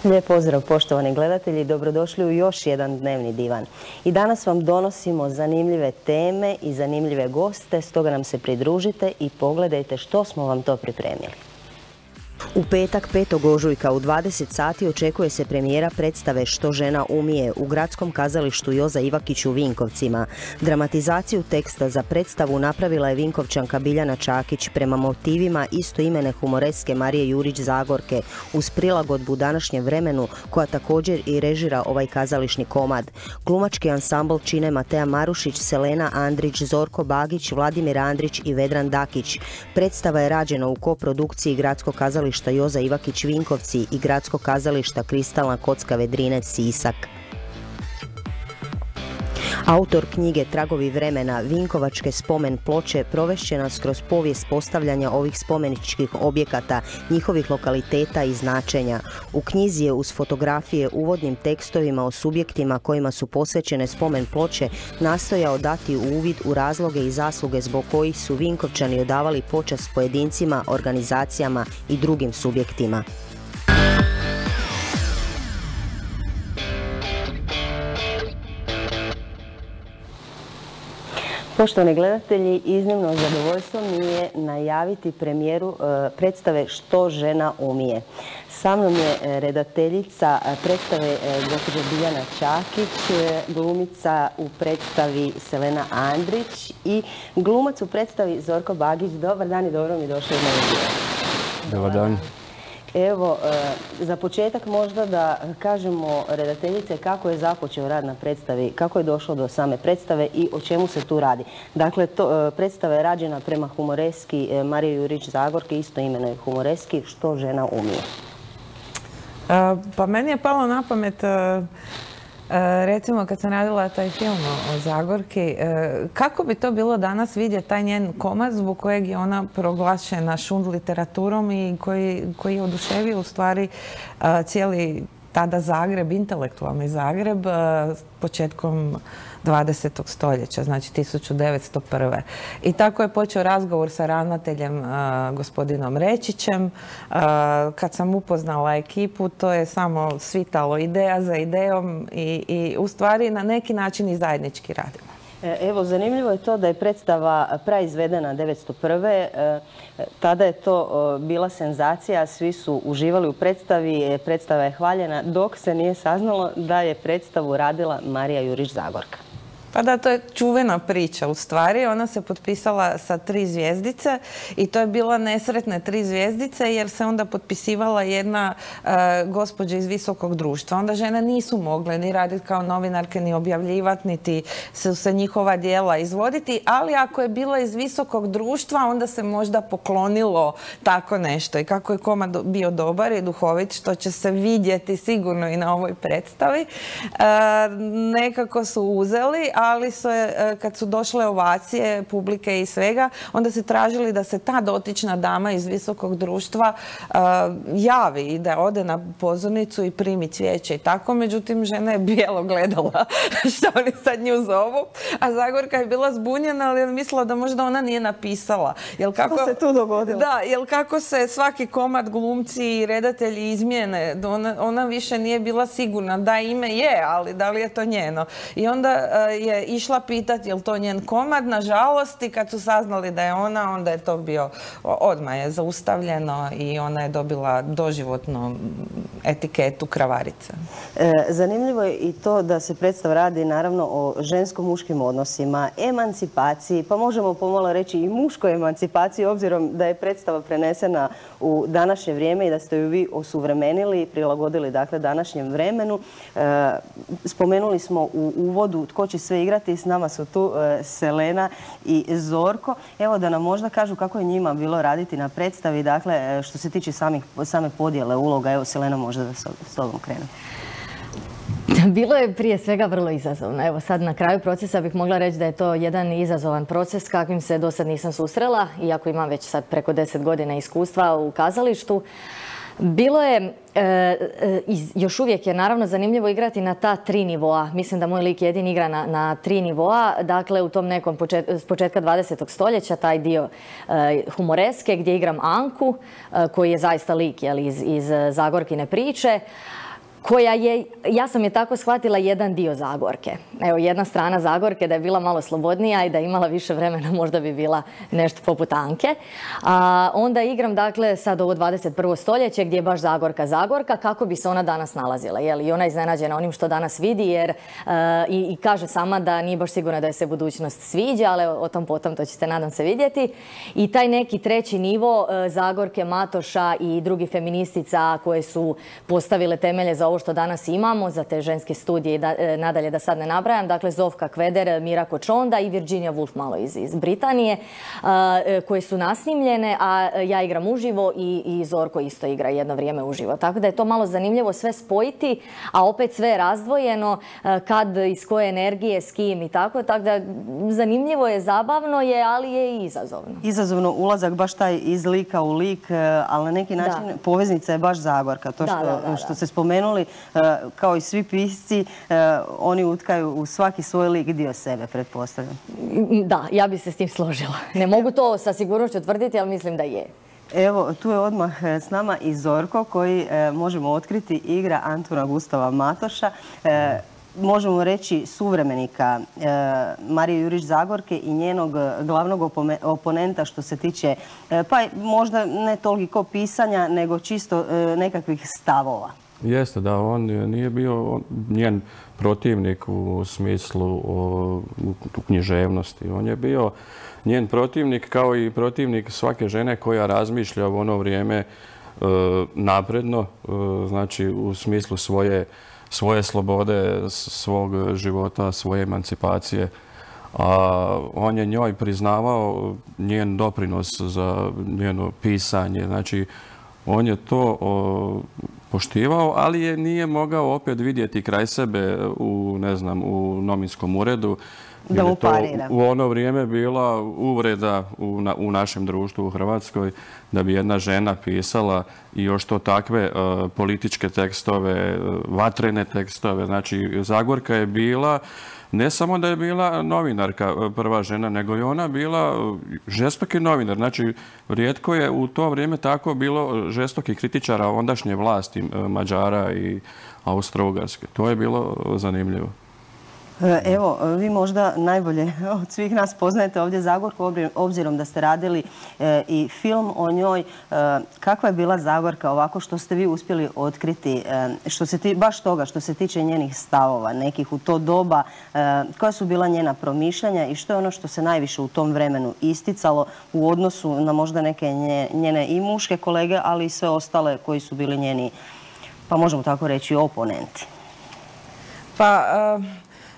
Lijep pozdrav poštovani gledatelji, dobrodošli u još jedan dnevni divan. I danas vam donosimo zanimljive teme i zanimljive goste, stoga nam se pridružite i pogledajte što smo vam to pripremili. U petak 5. ožujka u 20 sati očekuje se premijera predstave Što žena umije u Gradskom kazalištu Joza Ivakić u Vinkovcima. Dramatizaciju teksta za predstavu napravila je Vinkovčanka Biljana Čakić prema motivima istoimene humoreske Marije Jurić Zagorke uz prilagodbu današnjem vremenu koja također i režira ovaj kazališni komad. Glumački ansambl čine Matea Marušić, Selena Andrić, Zorko Bagić, Vladimir Andrić i Vedran Dakić. Predstava je rađena u koprodukciji Gradskog kazališta Joza Ivakić Vinkovci i Gradskog kazališta Kristalna kocka Vedrine Sisak. Autor knjige Tragovi vremena, Vinkovačke spomen ploče provešće nas kroz povijest postavljanja ovih spomeničkih objekata, njihovih lokaliteta i značenja. U knjizi je uz fotografije uvodnim tekstovima o subjektima kojima su posvećene spomen ploče nastojao dati uvid u razloge i zasluge zbog kojih su Vinkovčani odavali počast pojedincima, organizacijama i drugim subjektima. Poštovani gledatelji, iznimno zadovoljstvo mi je najaviti premijeru predstave Što žena umije. Sa mnom je redateljica predstave gospođa Biljana Čakić, glumica u predstavi Selena Andrić i glumac u predstavi Zorko Bagić. Dobar dan i dobro mi došli u Novi. Dobar dan. Evo, za početak možda da kažemo redateljice kako je započeo rad na predstavi, kako je došlo do same predstave i o čemu se tu radi. Dakle, predstava je rađena prema humoreski Marije Jurić Zagorke, istoimenoj humoreski Što žena umije. Pa meni je palo na pamet, recimo kad sam radila taj film o Zagorki, kako bi to bilo danas vidjeti taj njen komad zbog kojeg je ona proglašena šund literaturom i koji je oduševio u stvari cijeli tada Zagreb, intelektualni Zagreb, početkom 20. stoljeća, znači 1901. I tako je počeo razgovor sa ravnateljem gospodinom Rečićem. Kad sam upoznala ekipu, to je samo svitalo ideja za idejom i u stvari na neki način i zajednički radimo. Evo, zanimljivo je to da je predstava praizvedena 1901. Tada je to bila senzacija, svi su uživali u predstavi, predstava je hvaljena, dok se nije saznalo da je predstavu radila Marija Jurić Zagorka. Pa da, to je čuvena priča u stvari. Ona se potpisala sa 3 zvjezdice i to je bila nesretne 3 zvjezdice jer se onda potpisivala jedna gospođa iz visokog društva. Onda žene nisu mogle ni raditi kao novinarke, ni objavljivati, niti se njihova djela izvoditi, ali ako je bila iz visokog društva, onda se možda poklonilo tako nešto. I kako je komad bio dobar i duhovit, što će se vidjeti sigurno i na ovoj predstavi, nekako su uzeli, ali kad su došle ovacije publike i svega, onda se tražili da se ta dotična dama iz visokog društva javi i da ode na pozornicu i primi cvijeće i tako. Međutim, žena je bijelo gledala što oni sad nju zovu, a Zagorka je bila zbunjena, ali je mislila da možda ona nije napisala. Što se tu dogodilo? Da, jer kako se svaki komad glumci i redatelji izmijene, ona više nije bila sigurna da ime je, ali da li je to njeno. I onda je išla pitati je li to njen komad. Nažalost, i kad su saznali da je ona, onda je to bio, odmah je zaustavljeno i ona je dobila doživotnu etiketu kravarice. Zanimljivo je i to da se predstava radi naravno o žensko-muškim odnosima, emancipaciji, pa možemo pomalo reći i muškoj emancipaciji, obzirom da je predstava prenesena u današnje vrijeme i da ste ju vi osuvremenili i prilagodili dakle današnjem vremenu. Spomenuli smo u uvodu tko će sve igrati, s nama su tu Selena i Zorko. Evo da nam možda kažu kako je njima bilo raditi na predstavi, dakle što se tiče same podjele uloga. Evo Selena, možda da s tobom krenu. Bilo je prije svega vrlo izazovno. Evo sad na kraju procesa bih mogla reći da je to jedan izazovan proces kakvim se do sad nisam susrela, iako imam već sad preko 10 godina iskustva u kazalištu. Bilo je, još uvijek je naravno zanimljivo igrati na ta 3 nivoa. Mislim da moj lik jedin igra na 3 nivoa. Dakle, u tom nekom s početka 20. stoljeća, taj dio humoreske gdje igram Anku, koji je zaista lik iz Zagorkine priče. koja je, ja sam je tako shvatila, jedan dio Zagorke. Evo, jedna strana Zagorke da je bila malo slobodnija i da je imala više vremena, možda bi bila nešto poput Anke. A onda igram, dakle, sad ovo 21. stoljeće gdje je baš Zagorka, kako bi se ona danas nalazila. I ona je iznenađena onim što danas vidi, jer i kaže sama da nije baš sigurna da je se budućnost sviđa, ali o tom potom to ćete, nadam se, vidjeti. I taj neki treći nivo Zagorke, Matoša i drugih feministica koje su postavile temelje za ovo što danas imamo, za te ženske studije i nadalje da sad ne nabrajam. Dakle, Zofka Kveder, Mira Kočonda i Virginia Woolf malo iz Britanije, koje su nasnimljene, a ja igram uživo i Zorko isto igra jedno vrijeme uživo. Tako da je to malo zanimljivo sve spojiti, a opet sve je razdvojeno, kad, iz koje energije, s kim i tako. Tako da zanimljivo je, zabavno je, ali je i izazovno. Izazovno ulazak baš taj iz lika u lik, ali na neki način poveznica je baš Zagorka. To što ste spomenuli, kao i svi pisci, oni utkaju u svaki svoj lik dio sebe, pretpostavljam. Da, ja bi se s tim složila. Ne mogu to sa sigurnošću tvrditi, ali mislim da je. Evo, tu je odmah s nama i Zorko, koji, možemo otkriti, igra Antuna Gustava Matoša. Možemo reći suvremenika Marije Jurić Zagorke i njenog glavnog oponenta što se tiče, pa možda ne toliko pisanja, nego čisto nekakvih stavova. Jeste, da, on nije bio njen protivnik u smislu književnosti. On je bio njen protivnik kao i protivnik svake žene koja razmišlja u ono vrijeme napredno, znači u smislu svoje slobode, svog života, svoje emancipacije. A on je njoj priznavao njen doprinos za njeno pisanje. Znači, on je to poštivao, ali je nije mogao opet vidjeti kraj sebe u novinskom uredu. Da mu parira. U ono vrijeme bila uvreda u našem društvu u Hrvatskoj da bi jedna žena pisala i još to takve političke tekstove, vatrene tekstove. Znači, Zagorka je bila, ne samo da je bila novinarka, prva žena, nego je ona bila žestoki novinar. Znači, rijetko je u to vrijeme tako bilo žestokih kritičara ondašnje vlasti Mađara i Austro-Ugarske. To je bilo zanimljivo. Evo, vi možda najbolje od svih nas poznajete ovdje Zagorku, obzirom da ste radili i film o njoj. Kakva je bila Zagorka ovako što ste vi uspjeli otkriti, baš toga što se tiče njenih stavova, nekih u to doba, koja su bila njena promišljanja i što je ono što se najviše u tom vremenu isticalo u odnosu na možda neke njene i muške kolege, ali i sve ostale koji su bili njeni, pa možemo tako reći, oponenti?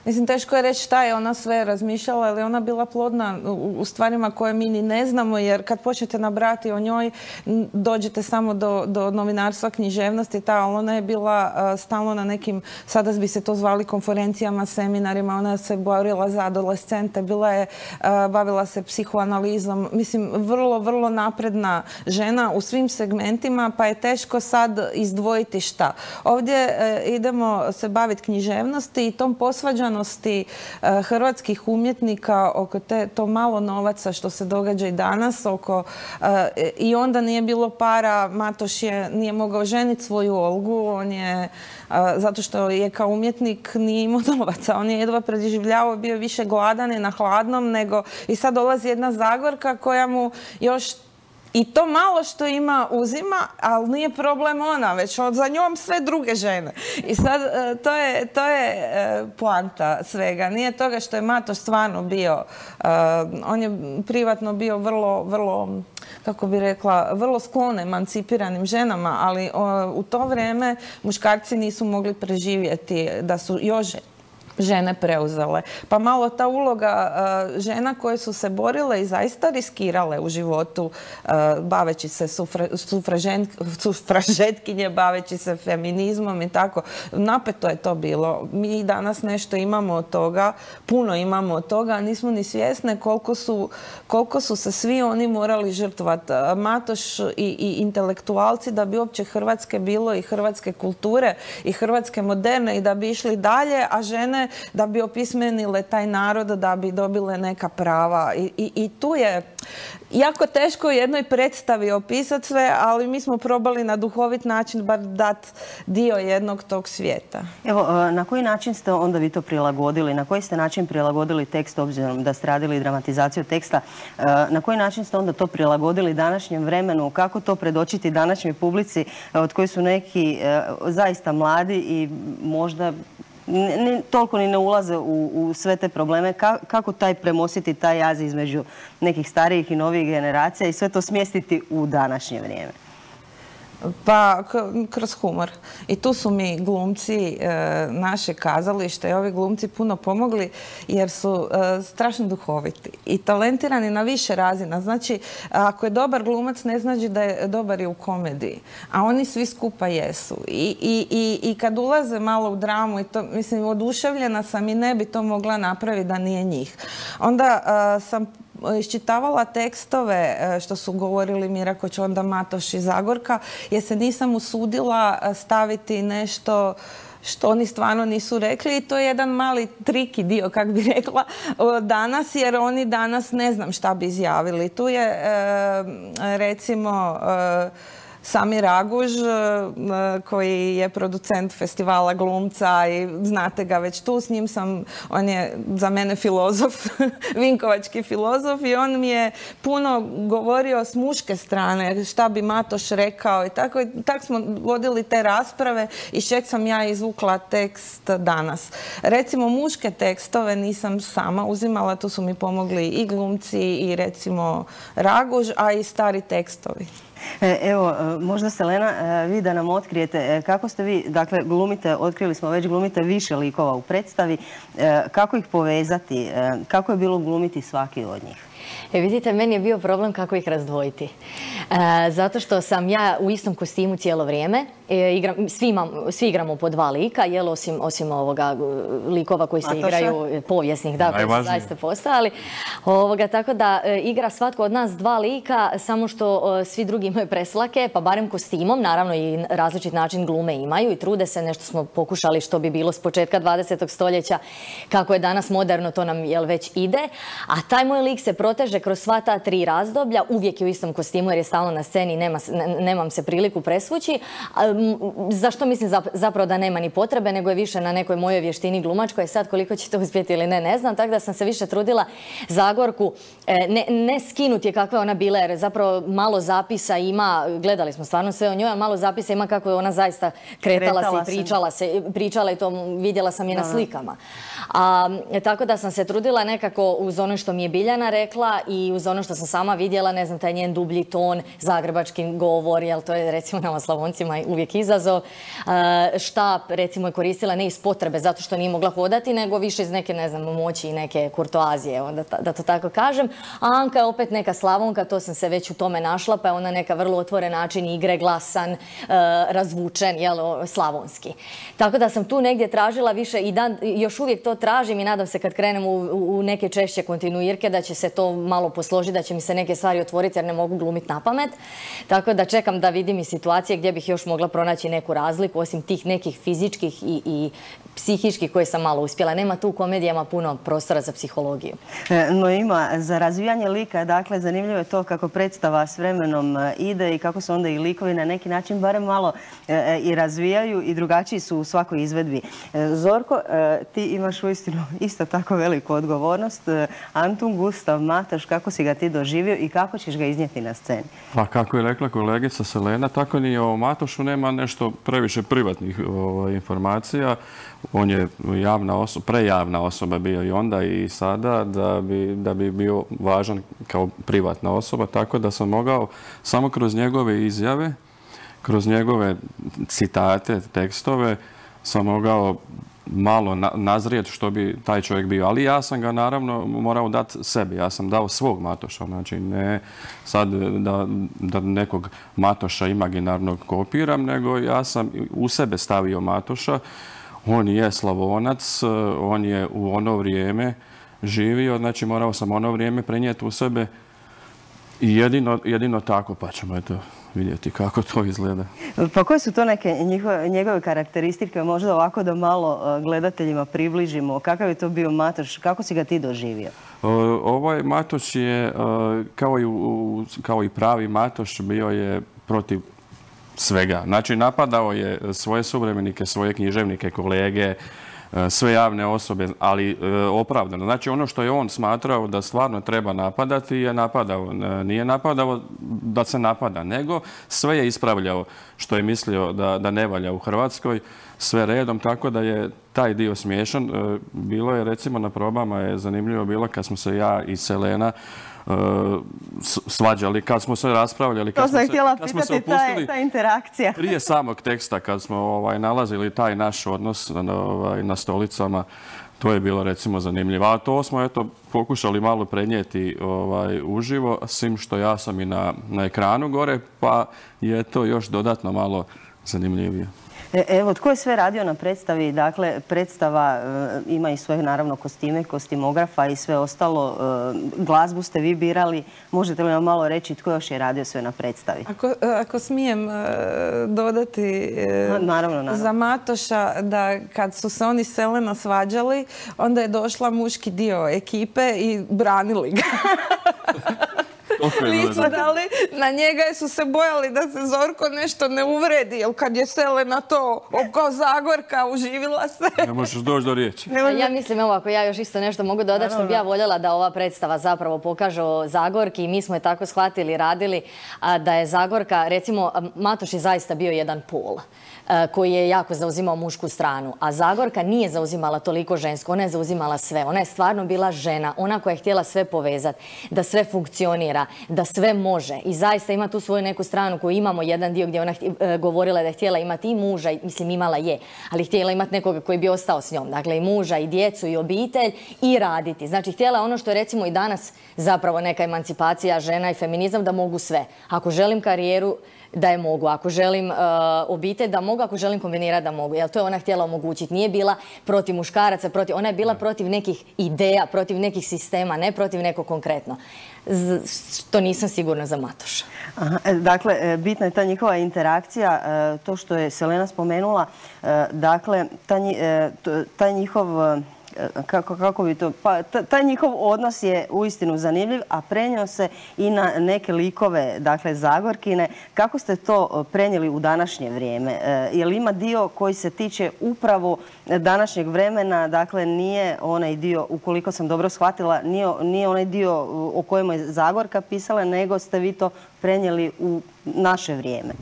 Mislim, teško je reći šta je ona sve razmišljala, ali ona bila plodna u stvarima koje mi ni ne znamo, jer kad počnete nabrati o njoj, dođete samo do novinarstva, književnosti, ali ona je bila stalno na nekim, sada bi se to zvali konferencijama, seminarima, ona se borila za adolescente, bavila se psihoanalizom, mislim, vrlo, vrlo napredna žena u svim segmentima, pa je teško sad izdvojiti šta. Ovdje idemo se baviti književnosti i tom posvađanom hrvatskih umjetnika oko to malo novaca što se događa i danas i onda nije bilo para. Matoš nije mogao ženiti svoju Olgu, on je, zato što je kao umjetnik nije imao novaca, on je jedva preživljavao, bio više gladan i na hladnom nego, i sad dolazi jedna Zagorka koja mu još i to malo što ima uzima, ali nije problem ona, već za njom sve druge žene. I sad to je poanta svega. Nije toga što je Matoš stvarno bio, on je privatno bio vrlo, vrlo, kako bi rekla, vrlo sklon emancipiranim ženama, ali u to vrijeme muškarci nisu mogli preživjeti da su još žene preuzele. Pa malo ta uloga žena koje su se borile i zaista riskirale u životu, baveći se sufražetkinje, baveći se feminizmom i tako. Napeto je to bilo. Mi danas nešto imamo od toga, puno imamo od toga, a nismo ni svjesne koliko su se svi oni morali žrtvovati. Matoš i intelektualci da bi uopće Hrvatske bilo i hrvatske kulture i hrvatske moderne i da bi išli dalje, a žene žene da bi opismenile taj narod, da bi dobile neka prava. I tu je jako teško u jednoj predstavi opisati sve, ali mi smo probali na duhovit način bar dati dio jednog tog svijeta. Evo, na koji način ste onda vi to prilagodili? Na koji ste način prilagodili tekst, obzirom da ste radili dramatizaciju teksta? Na koji način ste onda to prilagodili današnjem vremenu? Kako to predočiti današnjoj publici od koji su neki zaista mladi i možda toliko ni ne ulaze u sve te probleme? Kako premostiti taj jaz između nekih starijih i novih generacija i sve to smjestiti u današnje vrijeme? Pa, kroz humor. I tu su mi glumci naše kazalište i ovi glumci puno pomogli jer su strašno duhoviti i talentirani na više razina. Znači, ako je dobar glumac, ne znači da je dobar i u komediji. A oni svi skupa jesu. I kad ulaze malo u dramu, i to, mislim, oduševljena sam i ne bi to mogla napraviti da nije njih. Onda sam iščitavala tekstove što su govorili Mira Kočonda, Matoš i Zagorka, jer se nisam usudila staviti nešto što oni stvarno nisu rekli i to je jedan mali triki dio, kak bi rekla, danas, jer oni danas ne znam šta bi izjavili. Tu je recimo Samir Aguž, koji je producent festivala glumca i znate ga već tu, s njim on je za mene filozof, vinkovački filozof i on mi je puno govorio s muške strane šta bi Matoš rekao i tako smo vodili te rasprave i čeg sam ja izvukla tekst danas. Recimo muške tekstove nisam sama uzimala, tu su mi pomogli i glumci i recimo Raguž, a i stari tekstovi. Evo, možda Selena, vi da nam otkrijete kako ste vi, dakle, glumite, otkrili smo već, glumite više likova u predstavi, kako ih povezati, kako je bilo glumiti svaki od njih? Vidite, meni je bio problem kako ih razdvojiti. Zato što sam ja u istom kostimu cijelo vrijeme. Svi igramo po 2 lika, osim ovoga likova koji se igraju povijesnih, da, koji su zaista postojali. Tako da igra svatko od nas 2 lika, samo što svi drugi imaju preslake, pa barem kostimom, naravno i različit način glume imaju i trude se, nešto smo pokušali što bi bilo s početka 20. stoljeća, kako je danas moderno, to nam već ide. A taj moj lik se proteže kroz sva ta 3 razdoblja, uvijek je u istom kostimu jer je stalno na sceni i nemam se priliku presvući. Zašto mislim zapravo da nema ni potrebe, nego je više na nekoj mojoj vještini glumačkoj. Sad koliko će to uspjeti ili ne znam, tako da sam se više trudila Zagorku ne skinuti je kakva je ona bila, jer zapravo malo zapisa ima, gledali smo stvarno sve o njoj, a malo zapisa ima kako je ona zaista kretala se i pričala i to vidjela sam je na slikama. Tako da sam se trudila nekako uz ono što mi je Biljana rekla i uz ono što sam sama vidjela, ne znam, taj njen dublji ton, zagrebački govor, jer to je recimo nama Slavoncima uvijek izazov. Šta recimo je koristila ne iz potrebe zato što nije mogla hodati, nego više iz neke, ne znam, moći i neke kurtoazije, da to tako kažem. A Anka je opet neka Slavonka, to sam se već u tome našla, pa je ona neka vrlo otvoren način igre, glasan, razvučen, slavonski. Tako da sam tu negdje tražila više i još uvijek to tražim i nadam se kad krenem u neke češće kontinuirke da će se to malo posložiti, da će mi se neke stvari otvoriti jer ne mogu glumiti na pamet. Tako da čekam da vidim i situacije gdje bih još mogla pronaći neku razliku, osim tih nekih fizičkih i psihičkih koje sam malo uspjela. Nema tu u komedijama puno prostora za psihologiju. No ima za razvijanje lika, dakle zanimljivo je to kako predstava s vremenom ide i kako se onda i likovi na neki način barem malo i razvijaju i drugačiji su u svakoj izvedbi. Zorko, ti imaš uistinu isto tako veliku odgovornost. Antun, Gustav, Matoš, kako si ga ti doživio i kako ćeš ga iznijeti na sceni? Pa kako je rekla kolegica Selena, tako ni o Matošu nema nešto previše privatnih informacija. On je prejavna osoba bio i onda i sada da bi bio važan kao privatna osoba, tako da sam mogao samo kroz njegove izjave, kroz njegove citate, tekstove, sam mogao malo nazrijeti što bi taj čovjek bio. Ali ja sam ga naravno morao dati sebi. Ja sam dao svog Matoša. Znači ne sad da nekog Matoša imaginarnog kopiram, nego ja sam u sebe stavio Matoša. On je Slavonac, on je u ono vrijeme živio, znači morao sam ono vrijeme prenijeti u sebe i jedino tako, pa ćemo vidjeti kako to izgleda. Pa koje su to neke njegove karakteristike, možda ovako da malo gledateljima približimo? Kakav je to bio Matoš? Kako si ga ti doživio? Ovaj Matoš je, kao i pravi Matoš, bio je protiv svega. Znači, napadao je svoje suvremenike, svoje književnike, kolege, sve javne osobe, ali opravdano. Znači, ono što je on smatrao da stvarno treba napadati je napadao. Nije napadao da se napada, nego sve je ispravljao što je mislio da ne valja u Hrvatskoj, sve redom, tako da je taj dio smiješan. Bilo je, recimo, na probama je zanimljivo bilo kad smo se ja i Selena svađali, kad smo se raspravljali, to sam htjela pitati, ta interakcija. Prije samog teksta, kad smo nalazili taj naš odnos na stolicama, to je bilo, recimo, zanimljivo. A to smo, eto, pokušali malo prenijeti uživo, svim što ja sam i na ekranu gore, pa je to još dodatno malo zanimljivije. Evo, tko je sve radio na predstavi? Dakle, predstava ima i svoje, naravno, kostime, kostimografa i sve ostalo. Glazbu ste vi birali. Možete li nam malo reći tko još je radio sve na predstavi? Ako smijem dodati za Matoša, da kad su se oni Selena svađali, onda je došla muški dio ekipe i branili ga. Nisu dali na njega jer su se bojali da se Zorko nešto ne uvredi, jer kad je Selena to kao Zagorka uživila se. Ne možeš doći do riječi. Ja mislim, evo, ako ja još isto nešto mogu dodati, što bi ja voljela da ova predstava zapravo pokaže o Zagorki i mi smo je tako shvatili i radili, da je Zagorka, recimo, Matoš je zaista bio jedan pol koji je jako zauzimao mušku stranu, a Zagorka nije zauzimala toliko žensku, ona je zauzimala sve. Ona je stvarno bila žena, ona koja je htjela sve povezati, da sve funkcionira, da sve može. I zaista ima tu svoju neku stranu koju imamo, jedan dio gdje ona govorila da je htjela imati i muža, mislim imala je, ali htjela imati nekoga koji bi ostao s njom. Dakle, i muža, i djecu, i obitelj, i raditi. Znači, htjela ono što je recimo i danas zapravo neka emancipacija žena i feminizam, da mogu sve. Ako želim karijeru, da je mogu. Ako želim obitelj, da mogu. Ako želim kombinirati, da mogu. Jer to je ona htjela omogućiti. Nije bila protiv muškaraca, ona je bila protiv nekih ideja, protiv nekih sistema, ne protiv nekog konkretno. Što nisam sigurna za Matoša. Dakle, bitna je ta njihova interakcija, to što je Selena spomenula. Dakle, taj njihov... Kako bi to... Pa, taj njihov odnos je uistinu zanimljiv, a prenio se i na neke likove, dakle, Zagorkine. Kako ste to prenijeli u današnje vrijeme? Je li ima dio koji se tiče upravo današnjeg vremena, dakle, nije onaj dio, ukoliko sam dobro shvatila, nije onaj dio o kojemu je Zagorka pisala, nego ste vi to prenijeli u naše vrijeme?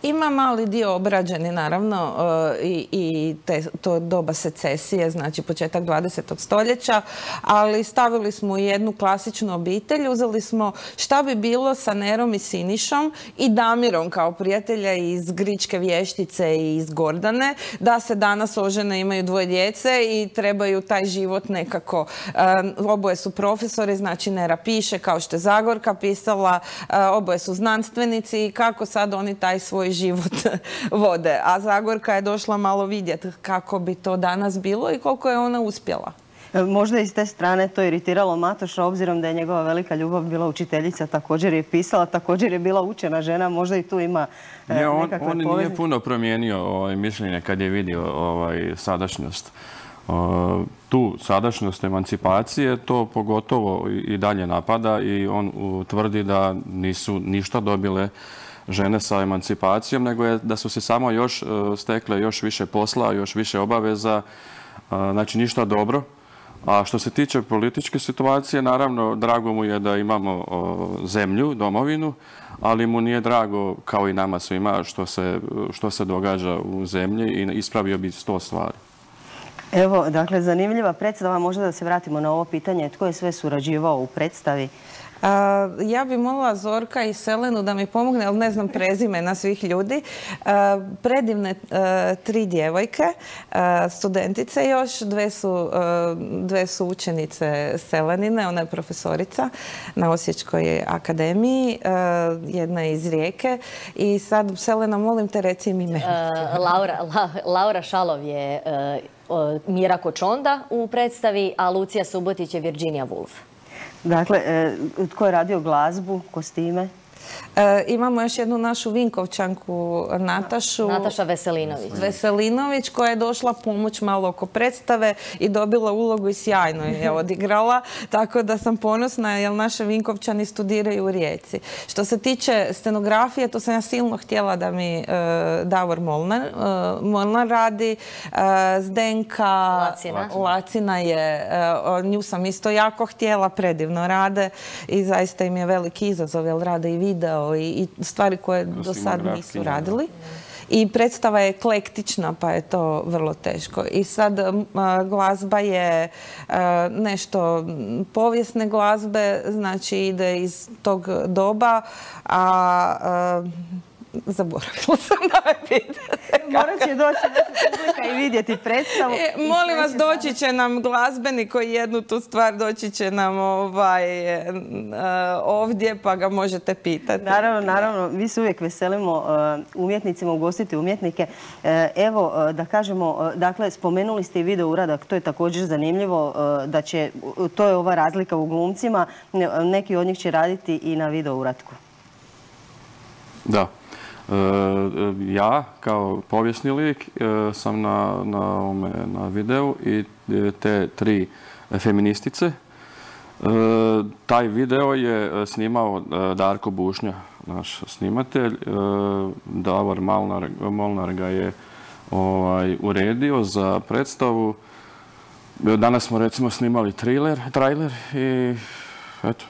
Ima mali dio obrađeni, naravno, i to doba secesije, znači početak 20. stoljeća, ali stavili smo jednu klasičnu obitelj, uzeli smo šta bi bilo sa Nerom i Sinišom i Damirom kao prijatelja iz Gričke vještice i iz Gordane, da se danas ožene, imaju 2 djece i trebaju taj život nekako. Oboje su profesori, znači Nera piše kao što je Zagorka pisala, oboje su znanstvenici i kako sad oni taj svoj život vode. A Zagorka je došla malo vidjeti kako bi to danas bilo i koliko je ona uspjela. Možda iz te strane to iritiralo Matoša, obzirom da je njegova velika ljubav bila učiteljica, također je pisala, također je bila učena žena, možda i tu ima nekakve poveznice. On nije puno promijenio mišljenje kad je vidio sadašnjost. Tu sadašnjost emancipacije to pogotovo i dalje napada i on tvrdi da nisu ništa dobile žene sa emancipacijom, nego da su se samo još stekle još više posla, još više obaveza, znači ništa dobro. A što se tiče političke situacije, naravno, drago mu je da imamo zemlju, domovinu, ali mu nije drago, kao i nama svima, što se događa u zemlji i ispravio bi 100 stvari. Evo, dakle, zanimljiva predstava. Možda da se vratimo na ovo pitanje. Tko je sve surađivao u predstavi? Ja bih molila Zorka i Selenu da mi pomogne, ali ne znam prezimena svih ljudi. Predivne 3 djevojke, studentice još, 2 su učenice Selenine, ona je profesorica na Osječkoj akademiji, jedna je iz Rijeke. I sad, Selena, molim te, reci mi ime. Laura Šalov je Mira Kočonda u predstavi, a Lucija Subotić je Virginia Woolf. Dakle, tko je radio glazbu, kostime? Imamo još jednu našu Vinkovčanku, Nataša Veselinović, koja je došla pomoć malo oko predstave i dobila ulogu i sjajno je odigrala. Tako da sam ponosna jer naše Vinkovčani studiraju u Rijeci. Što se tiče scenografije, to sam ja silno htjela da mi Davor Molnar radi. Zdenka Lacina je, nju sam isto jako htjela, predivno rade i zaista im je veliki izazov jer rade i video i stvari koje do sad nisu radili. I predstava je eklektična, pa je to vrlo teško. I sad glazba je nešto povijesne glazbe, znači ide iz tog doba, a zaboravila sam da me pitate. Morat će doći naša publika i vidjeti predstavu. Molim vas, doći će nam glazbenik koji jednu tu stvar, doći će nam ovdje pa ga možete pitati. Naravno, mi se uvijek veselimo umjetnicima, ugostiti umjetnike. Evo, da kažemo, dakle, spomenuli ste i video uradak, to je također zanimljivo, da će, to je ova razlika u glumcima, neki od njih će raditi i na video uratku. Da. Ja, kao povijesni lik, sam na videu i te 3 feministice. Taj video je snimao Darko Bušnja, naš snimatelj. Davor Molnar ga je uredio za predstavu. Danas smo recimo snimali trailer i eto,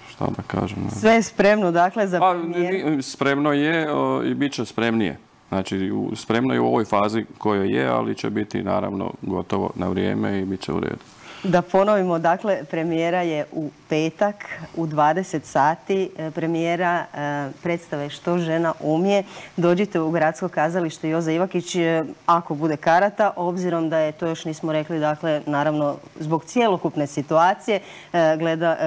šta da kažem. Sve je spremno, dakle, za premijeru? Spremno je i bit će spremnije. Znači, spremno je u ovoj fazi kojoj je, ali će biti naravno gotovo na vrijeme i bit će u redu. Da ponovimo, dakle, premijera je u petak u 20 sati. Premijera predstave Što žena umije. Dođite u Gradsko kazalište Joza Ivakić ako bude karata, obzirom da je, to još nismo rekli, dakle, naravno, zbog cjelokupne situacije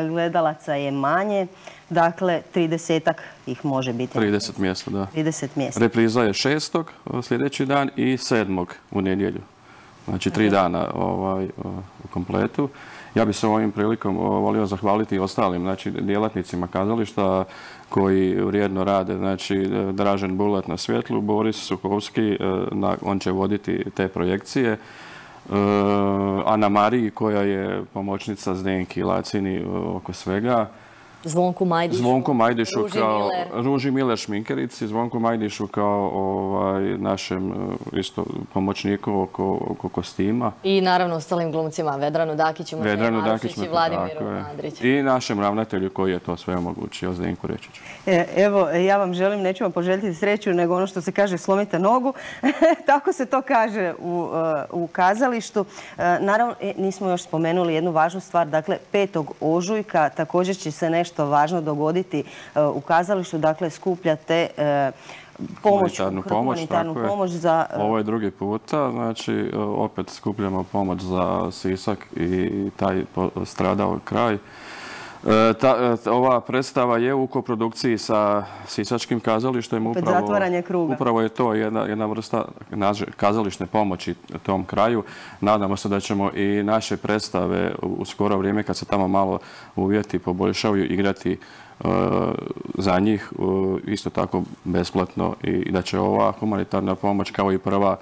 gledalaca je manje. Dakle, 30-ak ih može biti. 30 mjesta, da. 30 mjesta. Repriza je 6. sljedeći dan i 7. u nedjelju. Znači 3 dana u kompletu. Ja bih se ovim prilikom volio zahvaliti i ostalim, znači, djelatnicima kazališta koji vrijedno rade. Znači, Dražen Bulat na svjetlu, Boris Suhovski, on će voditi te projekcije. Ana Mariji, koja je pomoćnica Zdenki Lacini oko svega. Zvonku Majdišu kao Ruži Miler šminkerici, Zvonku Majdišu kao našem isto pomoćniku oko kostima. I naravno ostalim glumcima, Vedranu Dakiću, Marušić i Vladimiru Andriću. I našem ravnatelju koji je to sve omogućio, Zdenku Rečiću. Evo, ja vam želim, neću vam poželjeti sreću, nego ono što se kaže slomite nogu. Tako se to kaže u kazalištu. Naravno, nismo još spomenuli jednu važnu stvar. Dakle, 5. ožujka također će se nešto važno dogoditi u kazalištu. Dakle, skupljate humanitarnu pomoć za... Ovo je drugi puta. Znači, opet skupljamo pomoć za Sisak i taj stradao kraj. Ova predstava je u koprodukciji sa Sisačkim kazalištem. Opet zatvaranje kruga. Upravo je to jedna vrsta kazališne pomoći tom kraju. Nadamo se da ćemo i naše predstave u skoro vrijeme, kad se tamo malo uvjeti poboljšavaju, igrati za njih isto tako besplatno i da će ova humanitarna pomoć kao i prva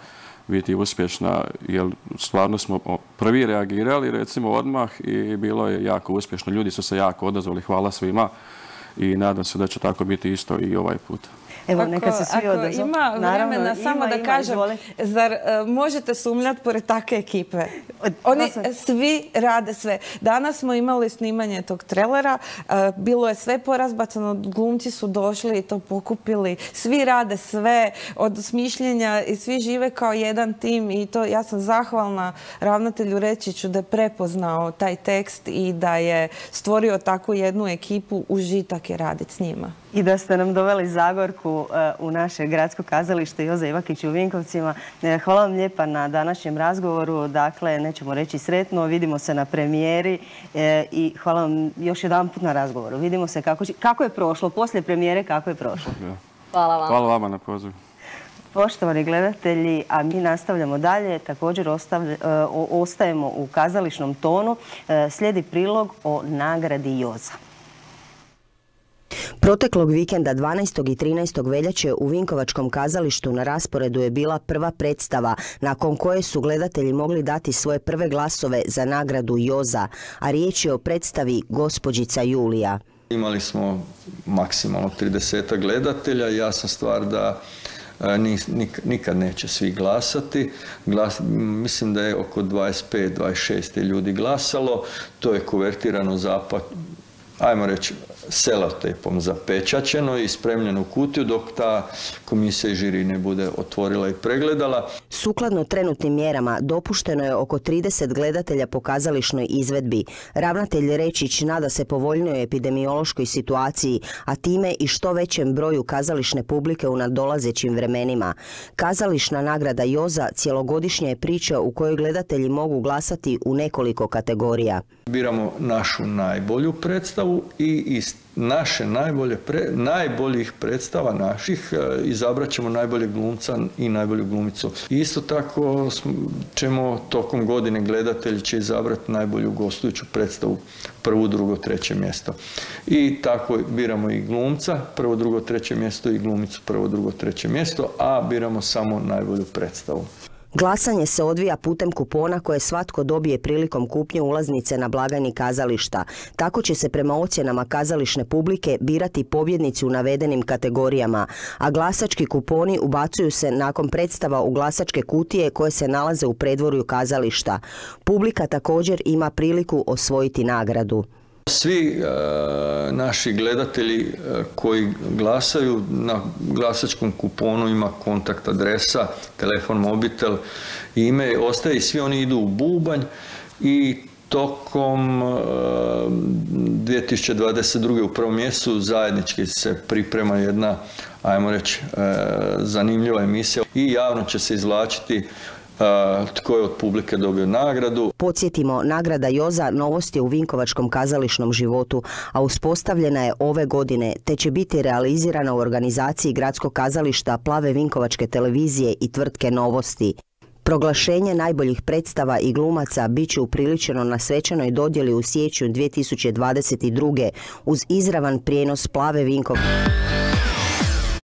biti uspješna, jer stvarno smo prvi reagirali, recimo, odmah i bilo je jako uspješno. Ljudi su se jako odazvali, hvala svima i nadam se da će tako biti isto i ovaj put. Evo, neka se svi odazovu. Ako ima vremena, samo da kažem, zar možete sumnjati pored takve ekipe? Oni svi rade sve. Danas smo imali snimanje tog trailera, bilo je sve porazbacano, glumci su došli i to pokupili. Svi rade sve od smišljenja i svi žive kao jedan tim i to ja sam zahvalna ravnatelju Rečiću da je prepoznao taj tekst i da je stvorio takvu jednu ekipu, užitak je raditi s njima. I da ste nam doveli Zagorku u naše gradsko kazalište Joza Ivakić u Vinkovcima. Hvala vam lijepa na današnjem razgovoru. Dakle, nećemo reći sretno, vidimo se na premijeri i hvala vam još jedan put na razgovoru. Vidimo se kako je prošlo, poslije premijere kako je prošlo. Hvala vam. Hvala vama na pozivu. Poštovani gledatelji, a mi nastavljamo dalje, također ostajemo u kazališnom tonu. Slijedi prilog o nagradi Joza. Proteklog vikenda 12. i 13. veljače u Vinkovačkom kazalištu na rasporedu je bila prva predstava nakon koje su gledatelji mogli dati svoje prve glasove za nagradu Joza, a riječ je o predstavi Gospođica Julija. Imali smo maksimalno 30 gledatelja. Jasna stvar da nikad neće svi glasati. Mislim da je oko 25-26 ljudi glasalo. To je kuvertirano ajmo reći, selotejpom zapečaćeno i spremljeno u kutiju dok ta komisija i žiri ne bude otvorila i pregledala. Sukladno trenutnim mjerama dopušteno je oko 30 gledatelja po kazališnoj izvedbi. Ravnatelj Rečić nada se povoljnoj epidemiološkoj situaciji, a time i što većem broju kazališne publike u nadolazećim vremenima. Kazališna nagrada Joza cjelogodišnja je priča u kojoj gledatelji mogu glasati u nekoliko kategorija. Biramo našu najbolju predstavu i iz naše najboljih predstava naših izabrat ćemo najboljeg glumca i najbolju glumicu. Isto tako ćemo tokom godine gledatelji će izabrati najbolju gostujuću predstavu, prvo, drugo, treće mjesto. I tako biramo i glumca, prvo, drugo, treće mjesto i glumicu, prvo, drugo, treće mjesto, a biramo samo najbolju predstavu. Glasanje se odvija putem kupona koje svatko dobije prilikom kupnje ulaznice na blagajni kazališta. Tako će se prema ocjenama kazališne publike birati pobjednici u navedenim kategorijama, a glasački kuponi ubacuju se nakon predstava u glasačke kutije koje se nalaze u predvorju kazališta. Publika također ima priliku osvojiti nagradu. Svi naši gledatelji koji glasaju na glasačkom kuponu ima kontakt adresa, telefon, mobitel, ime, ostaje i svi oni idu u bubanj i tokom 2022. u prvom mjesecu zajednički se priprema jedna, ajmo reći, zanimljiva emisija i javno će se izvlačiti tko je od publike dobio nagradu. Podsjetimo, nagrada Joza novost je u vinkovačkom kazališnom životu, a uspostavljena je ove godine, te će biti realizirana u organizaciji Gradskog kazališta, Plave vinkovačke televizije i tvrtke Novosti. Proglašenje najboljih predstava i glumaca bit će upriličeno na svečanoj dodjeli u siječnju 2022. uz izravan prijenos Plave vinkovačke